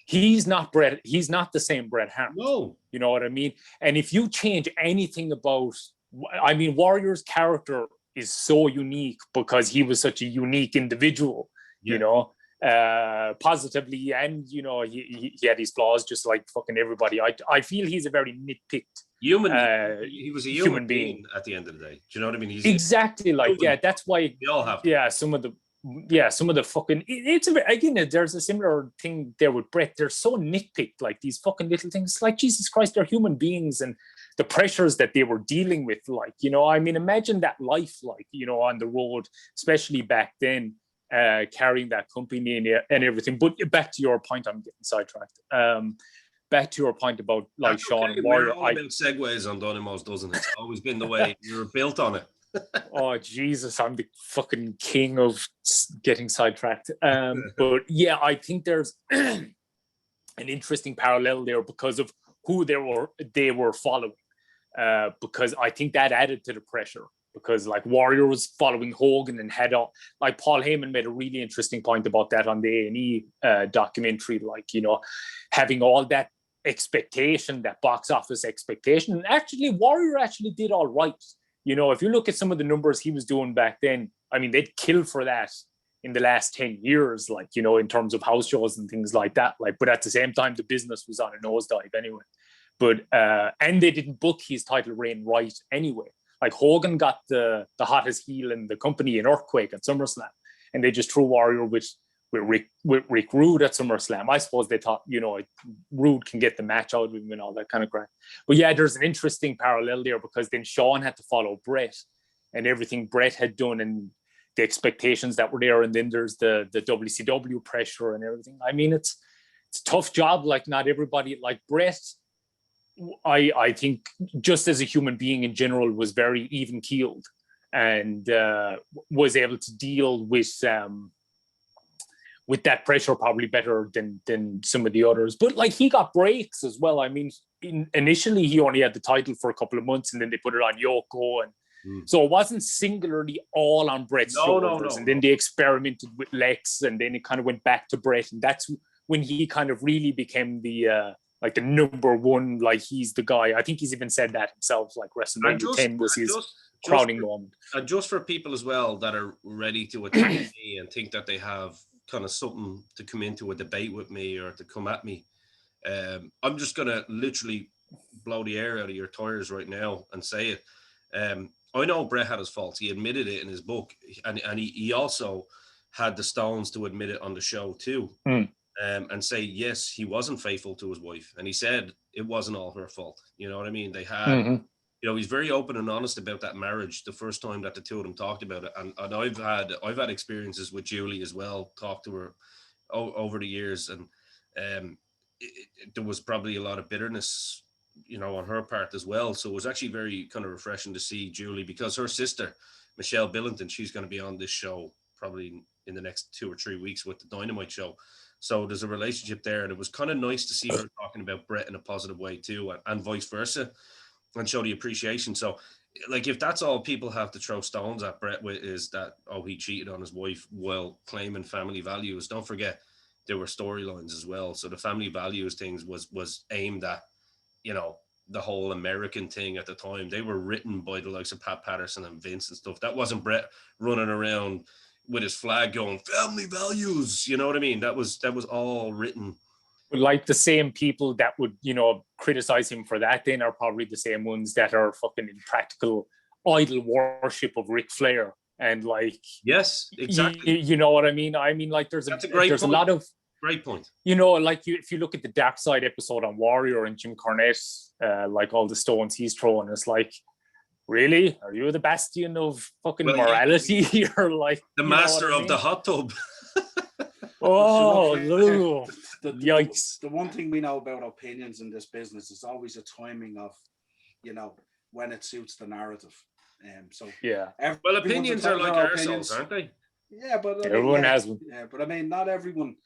he's not Bret. He's not the same Bret Hart. No. You know what I mean? And if you change anything about, Warrior's character is so unique because he was such a unique individual, positively, and, he had his flaws just like fucking everybody. I feel he's a very nitpicked human. He was a human being at the end of the day. Do you know what I mean? He's exactly like, human. That's why, we all have. Some of the fucking, there's a similar thing there with Bret. They're so nitpicked, like these fucking little things. Like, Jesus Christ, they're human beings, and the pressures that they were dealing with, like, imagine that life, like, on the road, especially back then, carrying that company and everything. But back to your point, I'm getting sidetracked. Back to your point about, like, That's Sean okay. and Warrior. We're all about segues on Dynamos, doesn't it? It's always been the way. We were built on it. Oh, Jesus, I'm the fucking king of getting sidetracked. But yeah, I think there's an interesting parallel there because of who they were following. Because I think that added to the pressure. Because, like, Warrior was following Hogan and had all, like, Paul Heyman made a really interesting point about that on the A&E documentary, like, having all that expectation, that box office expectation. And actually, Warrior actually did all right. If you look at some of the numbers he was doing back then, they'd kill for that in the last 10 years, like, in terms of house shows and things like that. Like, but at the same time, the business was on a nosedive anyway. But, and they didn't book his title reign right anyway. Like, Hogan got the hottest heel in the company in Earthquake at SummerSlam, and they just threw Warrior with Rick Rude at SummerSlam. I suppose they thought, Rude can get the match out of him and all that kind of crap. But yeah, there's an interesting parallel there because then Sean had to follow Bret and everything Bret had done and the expectations that were there. And then there's the WCW pressure and everything. It's a tough job. Like, not everybody, like Bret, I think just as a human being in general was very even keeled and was able to deal with that pressure probably better than some of the others. But, like, he got breaks as well. Initially he only had the title for a couple of months and then they put it on Yoko. And so it wasn't singularly all on Bret's shoulders. And then they experimented with Lex and then it kind of went back to Bret. And that's when he kind of really became the number one, like, he's the guy. I think he's even said that himself, like WrestleMania 10 was his crowning moment. And just for people as well that are ready to attack me and think that they have kind of something to come into a debate with me or to come at me, I'm just going to literally blow the air out of your tires right now and say it. I know Bret had his faults. He admitted it in his book, and he also had the stones to admit it on the show too, and say yes, he wasn't faithful to his wife, and he said it wasn't all her fault. You know what I mean? They had, you know, he's very open and honest about that marriage. The first time that the two of them talked about it, and I've had experiences with Julie as well. Talked to her over the years, and there was probably a lot of bitterness, you know, on her part as well. So it was actually very kind of refreshing to see Julie, because her sister, Michelle Billington, she's going to be on this show probably in the next 2 or 3 weeks with the Dynamite show. So there's a relationship there. And it was kind of nice to see her talking about Bret in a positive way too, and vice versa, and show the appreciation. So, like, if that's all people have to throw stones at Bret with is that, oh, he cheated on his wife while claiming family values, don't forget there were storylines as well. So the family values things was aimed at, you know, the whole American thing at the time. They were written by the likes of Pat Patterson and Vince and stuff. That wasn't Bret running around with his flag going family values. You know what I mean? That was all written. Like the same people that would, you know, criticize him for that then are probably the same ones that are fucking impractical idol worship of Ric Flair. And like, yes, exactly. You know what I mean? I mean, like there's a lot of great point. You know, like if you look at the Dark Side episode on Warrior and Jim Cornette, like all the stones he's throwing, it's like, really? Are you the bastion of fucking morality here? Like the master of the hot tub. Oh, yikes. The one thing we know about opinions in this business is always a timing of, you know, when it suits the narrative. So yeah. Well, opinions are like ourselves, aren't they? Yeah, but everyone has one. Yeah, but I mean, not everyone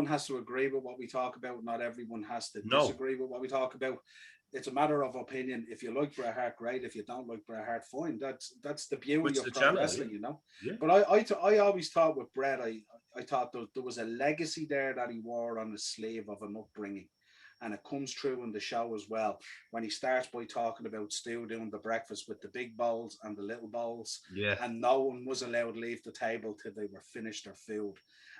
has to agree with what we talk about. Not everyone has to disagree with what we talk about. It's a matter of opinion. If you like Bret Hart, great. If you don't like Bret Hart, fine. That's the beauty of pro wrestling, you know. Yeah. But I always thought with Bret, I thought there was a legacy there that he wore on his sleeve of an upbringing. And it comes through in the show as well, when he starts by talking about Stu doing the breakfast with the big bowls and the little bowls. Yeah. And no one was allowed to leave the table till they were finished their food.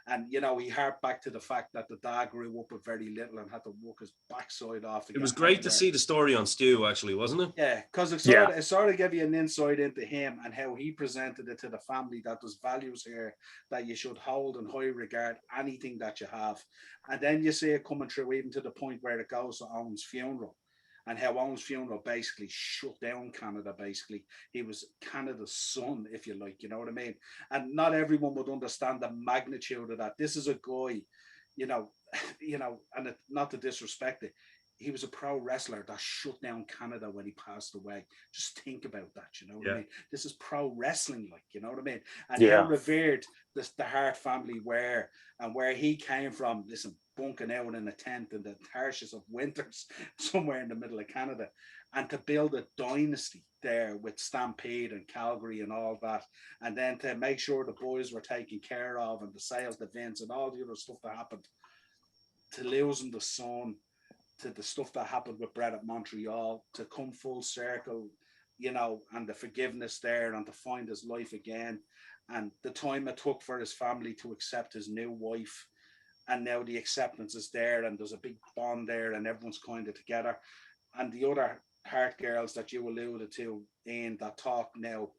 And, you know, he harped back to the fact that the dad grew up with very little and had to work his backside off. It was great to see the story on Stu, actually, wasn't it? Yeah, because it sort of gave you an insight into him and how he presented it to the family, that there's values here that you should hold in high regard, anything that you have. And then you see it coming through even to the point where it goes to Owen's funeral. And how Owen's funeral basically shut down Canada, basically. He was Canada's son, if you like, you know what I mean? And not everyone would understand the magnitude of that. This is a guy, you know, and not to disrespect it, he was a pro wrestler that shut down Canada when he passed away. Just think about that, you know what I mean? This is pro wrestling, like, you know what I mean? And how revered the Hart family were, and where he came from, listen, bunking out in a tent in the harshest of winters somewhere in the middle of Canada, and to build a dynasty there with Stampede and Calgary and all that, and then to make sure the boys were taken care of and the sales to Vince and all the other stuff that happened, to losing the son, to the stuff that happened with Bret at Montreal, to come full circle, you know, and the forgiveness there, and to find his life again, and the time it took for his family to accept his new wife, and now the acceptance is there, and there's a big bond there, and everyone's kind of together. And the other Hart girls that you alluded to, Ian, that talk now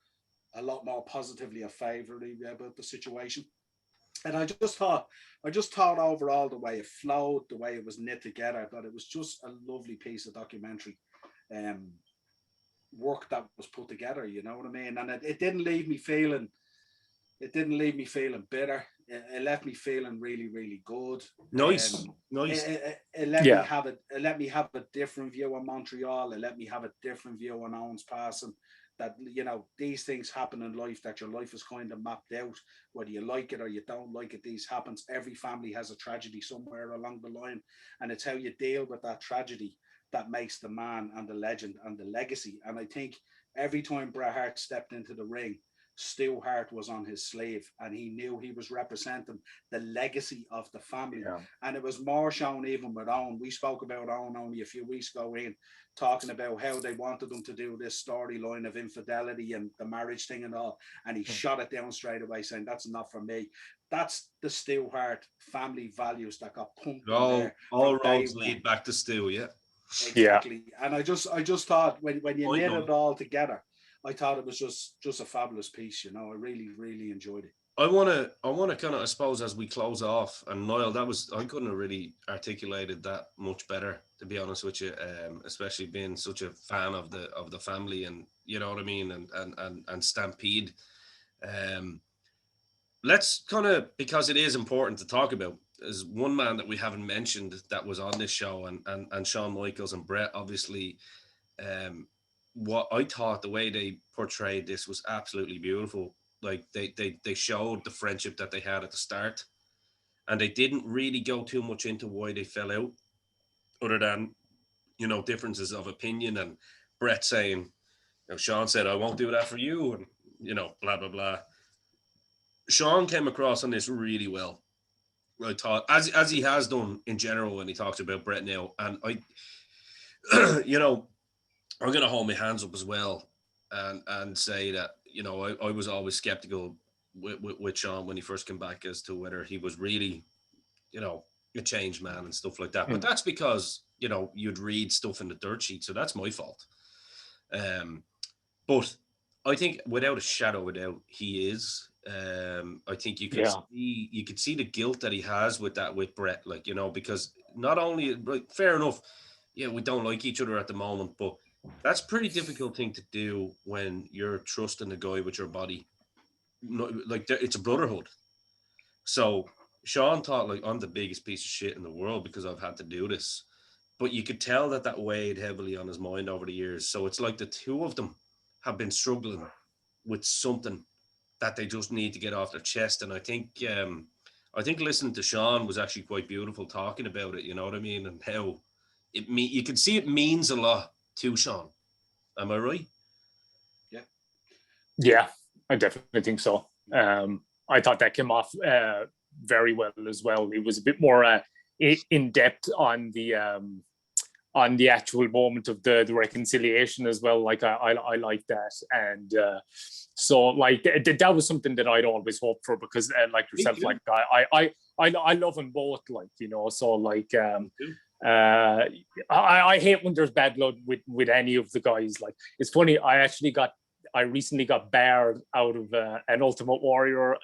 a lot more positively and favourably about the situation. And I just thought overall the way it flowed, the way it was knit together, that it was just a lovely piece of documentary work that was put together, you know what I mean? And it didn't leave me feeling bitter. It left me feeling really, really good. Nice. It let me have a different view on Montreal. It let me have a different view on Owen's passing. That, you know, these things happen in life, that your life is kind of mapped out, whether you like it or you don't like it. These happens. Every family has a tragedy somewhere along the line, and it's how you deal with that tragedy that makes the man and the legend and the legacy. And I think every time Bret Hart stepped into the ring, Stu Hart was on his sleeve, and he knew he was representing the legacy of the family. Yeah. And it was more shown even with Owen. We spoke about Owen only a few weeks ago, in talking about how they wanted them to do this storyline of infidelity and the marriage thing and all, and he shot it down straight away, saying that's not for me. That's the Stu Hart family values that got pumped in there. All roads lead back to Stu, yeah. Exactly. Yeah. And I just thought when you knit it all together, I thought it was just a fabulous piece. You know, I really, really enjoyed it. I wanna kind of, I suppose, as we close off, and Niall, I couldn't have really articulated that much better, to be honest with you. Especially being such a fan of the family, and you know what I mean, and Stampede. Let's kind of, because it is important to talk about, is one man that we haven't mentioned that was on this show, and Shawn Michaels and Bret, obviously. What I thought, the way they portrayed this was absolutely beautiful. Like they showed the friendship that they had at the start, and they didn't really go too much into why they fell out, other than, you know, differences of opinion, and Bret saying, you know, Shawn said, "I won't do that for you," and you know, blah blah blah. Shawn came across on this really well, I thought, as he has done in general when he talks about Bret now, and I, you know, I'm going to hold my hands up as well, and say that, you know, I was always skeptical with Shawn when he first came back as to whether he was really, you know, a changed man and stuff like that. But that's because, you know, you'd read stuff in the dirt sheet, so that's my fault. But I think without a shadow of a doubt, he is. I think you could see the guilt that he has with Bret, like, you know, because not only, like, fair enough, yeah, we don't like each other at the moment, but that's a pretty difficult thing to do when you're trusting the guy with your body. Like, it's a brotherhood. So Shawn thought, like, I'm the biggest piece of shit in the world because I've had to do this. But you could tell that weighed heavily on his mind over the years. So it's like the two of them have been struggling with something that they just need to get off their chest. And I think listening to Shawn was actually quite beautiful, talking about it, you know what I mean? And how you can see it means a lot to Shawn. Am I right? Yeah, I definitely think so. I thought that came off very well as well. It was a bit more in depth on the actual moment of the reconciliation as well. Like I like that, and so like that was something that I'd always hoped for, because like yourself, like I love them both, like, you know. So like I hate when there's bad blood with any of the guys. Like, it's funny, I recently got barred out of an Ultimate Warrior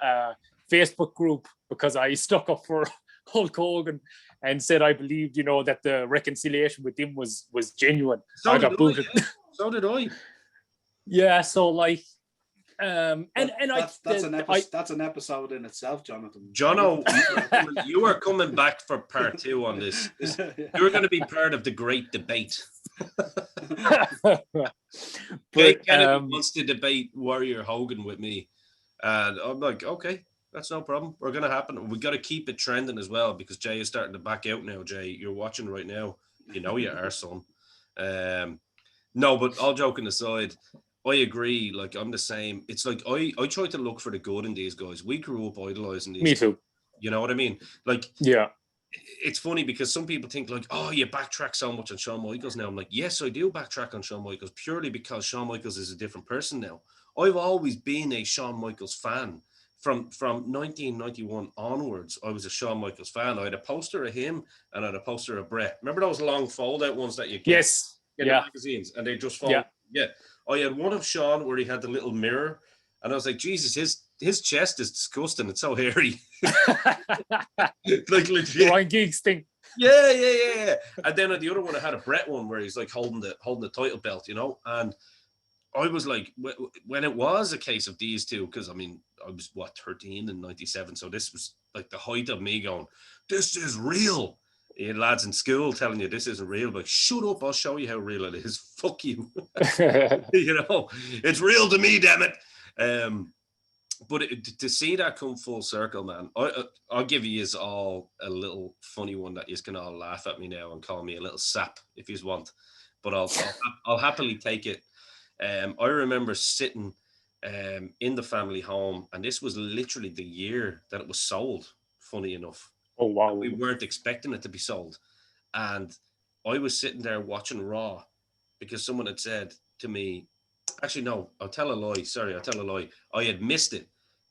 Facebook group because I stuck up for Hulk Hogan and said I believed, you know, that the reconciliation with him was genuine. So I got booted. Yeah. So did I. Yeah, so like, that's an episode in itself, Jonathan. Jono, you are coming back for part 2 on this. You're going to be part of the great debate. Jake Kennedy wants to debate Warrior Hogan with me, and I'm like, okay, that's no problem. We're going to happen. We got to keep it trending as well, because Jay is starting to back out now. Jay, you're watching right now. You know you are, son. No, but all joking aside, I agree. Like, I'm the same. It's like I try to look for the good in these guys. We grew up idolizing these. Me too. You know what I mean? Like, yeah. It's funny because some people think, like, oh, you backtrack so much on Shawn Michaels now. I'm like, yes, I do backtrack on Shawn Michaels, purely because Shawn Michaels is a different person now. I've always been a Shawn Michaels fan. From 1991 onwards, I was a Shawn Michaels fan. I had a poster of him and I had a poster of Bret. Remember those long fold-out ones that you get in the magazines? And they just fold. Yeah. I had one of Shawn where he had the little mirror, and I was like, Jesus, his chest is disgusting. It's so hairy. Like, legit. Ryan Giggs thing. Yeah. And then at the other one, I had a Bret one where he's like holding the title belt, you know. And I was like, when it was a case of these two, because I mean, I was 13 in '97, so this was like the height of me going, this is real. You had lads in school telling you this isn't real, but shut up, I'll show you how real it is. Fuck you. You know, it's real to me, damn it. But to see that come full circle, man, I'll give you all a little funny one that you can all laugh at me now and call me a little sap if you want, but I'll happily take it. I remember sitting in the family home, and this was literally the year that it was sold, funny enough. Oh, wow. We weren't expecting it to be sold. And I was sitting there watching Raw because someone had said to me, actually, no, I'll tell a lie. Sorry, I'll tell a lie. I had missed it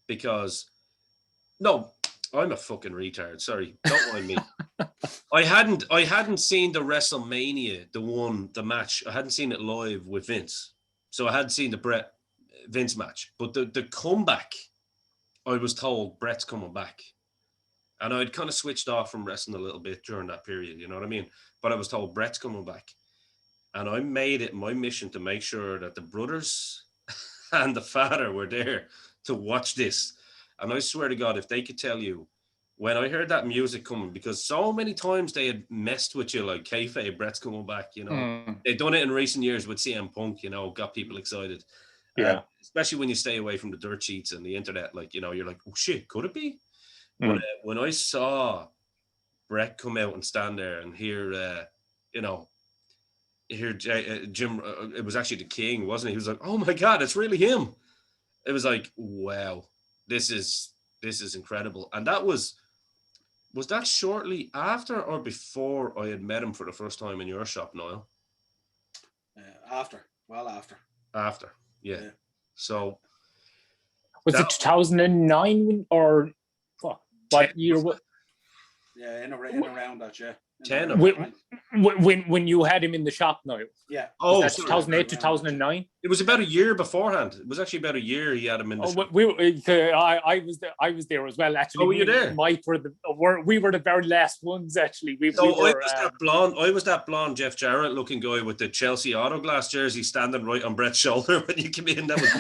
because, no, I'm a fucking retard. Sorry, don't mind me. I hadn't seen the WrestleMania, the match. I hadn't seen it live with Vince. So I hadn't seen the Bret Vince match. But the comeback, I was told Bret's coming back. And I'd kind of switched off from wrestling a little bit during that period, you know what I mean? But I was told Bret's coming back. And I made it my mission to make sure that the brothers and the father were there to watch this. And I swear to God, if they could tell you, when I heard that music coming, because so many times they had messed with you, like kayfabe, Bret's coming back, you know. They've done it in recent years with CM Punk, you know, got people excited. Yeah. Especially when you stay away from the dirt sheets and the internet, like, you know, you're like, oh shit, could it be? But when I saw Bret come out and stand there and hear, you know, Jim, it was actually the King, wasn't he? He was like, oh my God, it's really him. It was like, wow, this is incredible. And that was that shortly after or before I had met him for the first time in your shop, Niall? After. After, yeah. So was it 2009 or what year? Yeah, in around that, yeah. 10 when you had him in the shop now. Yeah. Oh, that's 2008, 2009. It was about a year beforehand. It was actually about a year he had him in the shop. I was there as well. Actually, were you there? Mike we were the very last ones. Actually, I was that blonde Jeff Jarrett looking guy with the Chelsea Autoglass jersey standing right on Bret's shoulder when you came in. That was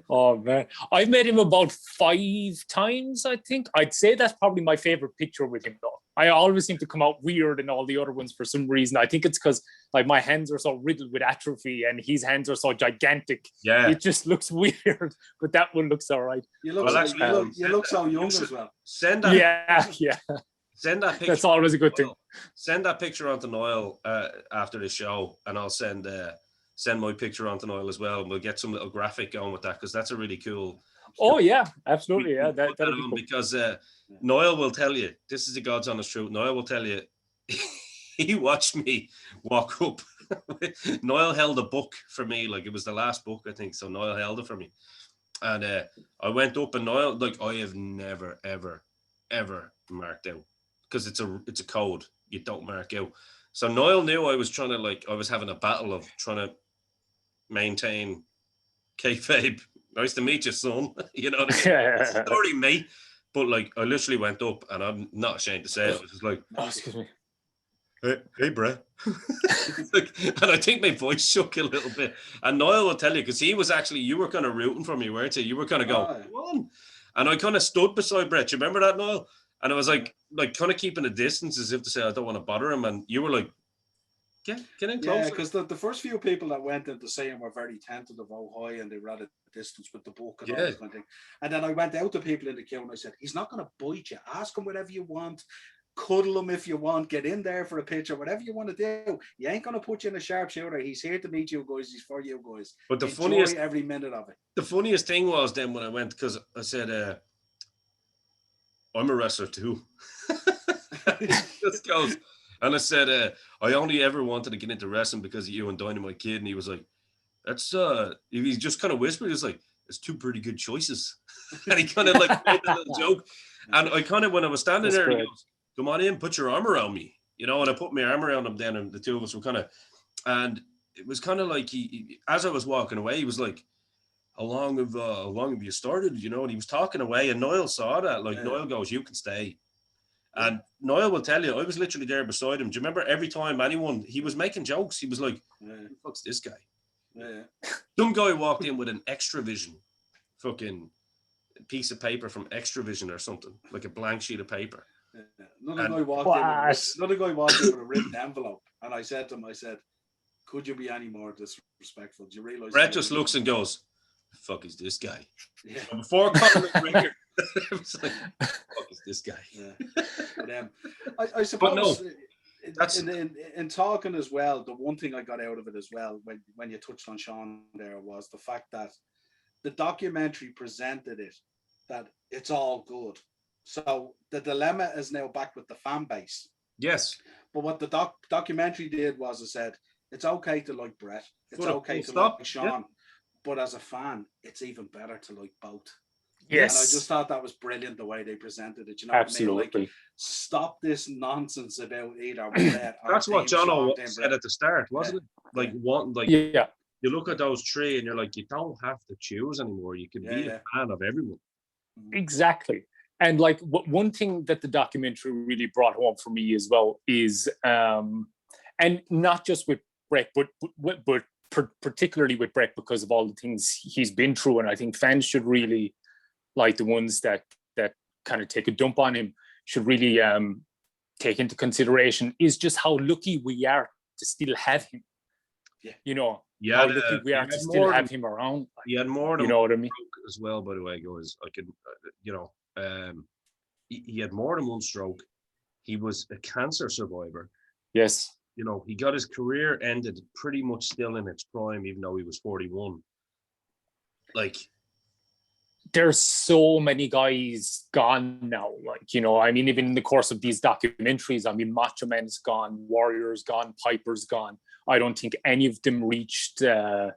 Oh man, I've met him about 5 times. I think I'd say that's probably my favorite picture with him, though. I always seem to come out weird in all the other ones for some reason. I think it's because like my hands are so riddled with atrophy and his hands are so gigantic. Yeah, it just looks weird. But that one looks all right. You look so young as well. Send that. Yeah. Send that picture. That's always a good thing. Send that picture on to Niall after the show, and I'll send my picture on to Niall as well, and we'll get some little graphic going with that because that's a really cool. Oh yeah, absolutely, yeah. That'll be cool. Because Niall will tell you, this is the God's honest truth. Niall will tell you, he watched me walk up. Niall held a book for me, like it was the last book I think. So Niall held it for me, and I went up, and Niall, like I have never ever marked out because it's a code. You don't mark out. So Niall knew I was trying to I was having a battle of trying to maintain kayfabe. Nice to meet you, son. You know what I mean? It's story, mate. But I literally went up, and I'm not ashamed to say it. I was just like, excuse me. Hey, Bret. And I think my voice shook a little bit. And Niall will tell you, because he was actually, you were kind of rooting for me, weren't you? You were kind of going, come on. And I kind of stood beside Bret. You remember that, Niall? And I was like kind of keeping a distance as if to say, I don't want to bother him. And you were like, get in closer. Yeah, because the first few people that went in to see him were very tentative, high, and they were at a distance with the book and all that kind of thing. And then I went out to people in the queue and I said, he's not going to bite you. Ask him whatever you want. Cuddle him if you want. Get in there for a picture. Whatever you want to do. You ain't going to put you in a sharpshooter. He's here to meet you guys. He's for you guys. But the Enjoy funniest, every minute of it. The funniest thing was then when I went, because I said, I'm a wrestler too. Just goes. And I said, I only ever wanted to get into wrestling because of you and Dynamo Kid. And he was like, that's, he just kind of whispered, he was like, it's 2 pretty good choices. And he kind of made a little joke. And I kind of, when I was standing there, he goes, come on in, put your arm around me. You know, and I put my arm around him then, and the two of us were kind of, and it was kind of like he, as I was walking away, he was like, how long have you started? You know, and he was talking away, and Niall saw that. Niall goes, you can stay. And Niall will tell you, I was literally there beside him. Do you remember every time he was making jokes, he was like, who the fuck's this guy? Yeah. Some guy walked in with an Extravision fucking piece of paper from Extravision or something, like a blank sheet of paper. Yeah. Another guy walked in with a written envelope. And I said to him, could you be any more disrespectful? Do you realize? Brett just looks and goes, the fuck is this guy? Yeah. And before Conor McGregor, it was like, the fuck is this guy? Yeah. But, I suppose that's in talking as well, the one thing I got out of it as well, when you touched on Sean there, was the fact that the documentary presented it, that it's all good. So the dilemma is now back with the fan base. Yes. But what the documentary did was it said, it's okay to like Bret. It's okay to like Sean. Yeah. But as a fan, it's even better to like both. Yes. And I just thought that was brilliant the way they presented it. You know Absolutely. what I mean? Stop this nonsense about either Bret. That's what John said at the start, wasn't it? Yeah. you look at those three and you're like, you don't have to choose anymore. You can be a fan of everyone. Exactly. And like one thing that the documentary really brought home for me as well is, and not just with Bret, but particularly with Bret because of all the things he's been through. And I think fans should really, like the ones that kind of take a dump on him, should really take into consideration is just how lucky we are to still have him. Yeah. You know, how lucky we are to still have him around. He had more than you know what I mean? as well, by the way, guys. I can, he had more than one stroke. He was a cancer survivor. Yes. You know, he got his career ended pretty much still in its prime, even though he was 41. Like, there's so many guys gone now. Like, you know, I mean, even in the course of these documentaries, I mean, Macho Man's gone, Warrior's gone, Piper's gone. I don't think any of them reached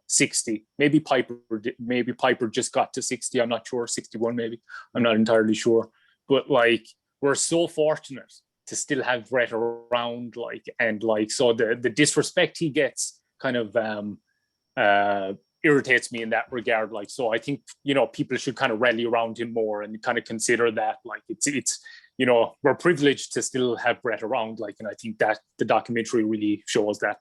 60. Maybe Piper just got to 60. I'm not sure. 61, maybe. I'm not entirely sure. But like, we're so fortunate to still have Bret around. Like, and like, so the disrespect he gets kind of irritates me in that regard. Like, so I think, you know, people should kind of rally around him more and kind of consider that. Like, it's you know, we're privileged to still have Bret around. Like, and I think that the documentary really shows that.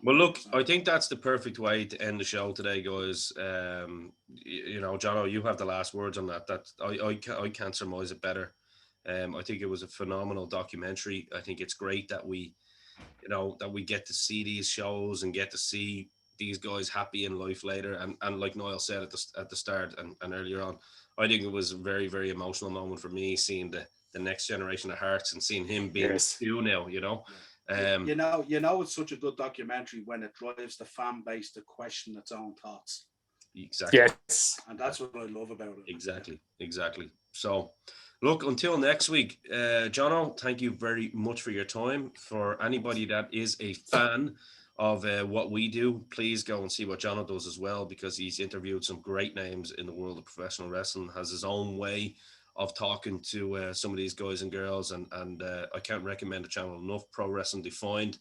Well, look, I think that's the perfect way to end the show today, guys. You know, Jono, you have the last words on that. That I can't surmise it better. I think it was a phenomenal documentary. I think it's great that we, you know, that we get to see these shows and get to see these guys happy in life later. And like Niall said at the start and earlier on, I think it was a very, very emotional moment for me seeing the next generation of Hearts and seeing him being two now, you know. You know, it's such a good documentary when it drives the fan base to question its own thoughts. Exactly. Yes. And that's what I love about it. Exactly. So, look, until next week, Jono, thank you very much for your time. For anybody that is a fan of what we do, please go and see what Jono does as well, because he's interviewed some great names in the world of professional wrestling, has his own way of talking to some of these guys and girls, and I can't recommend the channel enough. Pro Wrestling Defined.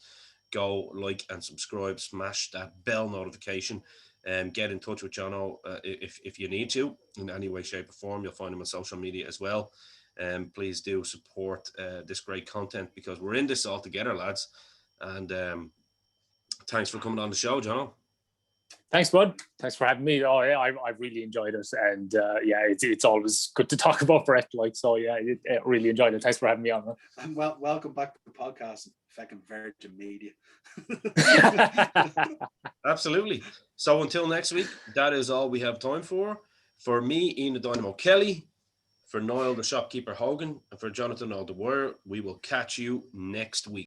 Go like and subscribe, smash that bell notification, and get in touch with Jono if you need to in any way, shape, or form. You'll find him on social media as well. Please do support this great content, because we're in this all together, lads. And thanks for coming on the show, Jono. Thanks, bud. Thanks for having me. Oh, yeah, I really enjoyed it, and yeah, it's always good to talk about Bret. Like, so yeah, I really enjoyed it. Thanks for having me on. Man. And welcome back to the podcast, fucking Virgin Media. Absolutely. So until next week, that is all we have time for. For me, Ian the Dynamo Kelly, for Niall the Shopkeeper Hogan, and for Jonathan O'Dwyer, we will catch you next week.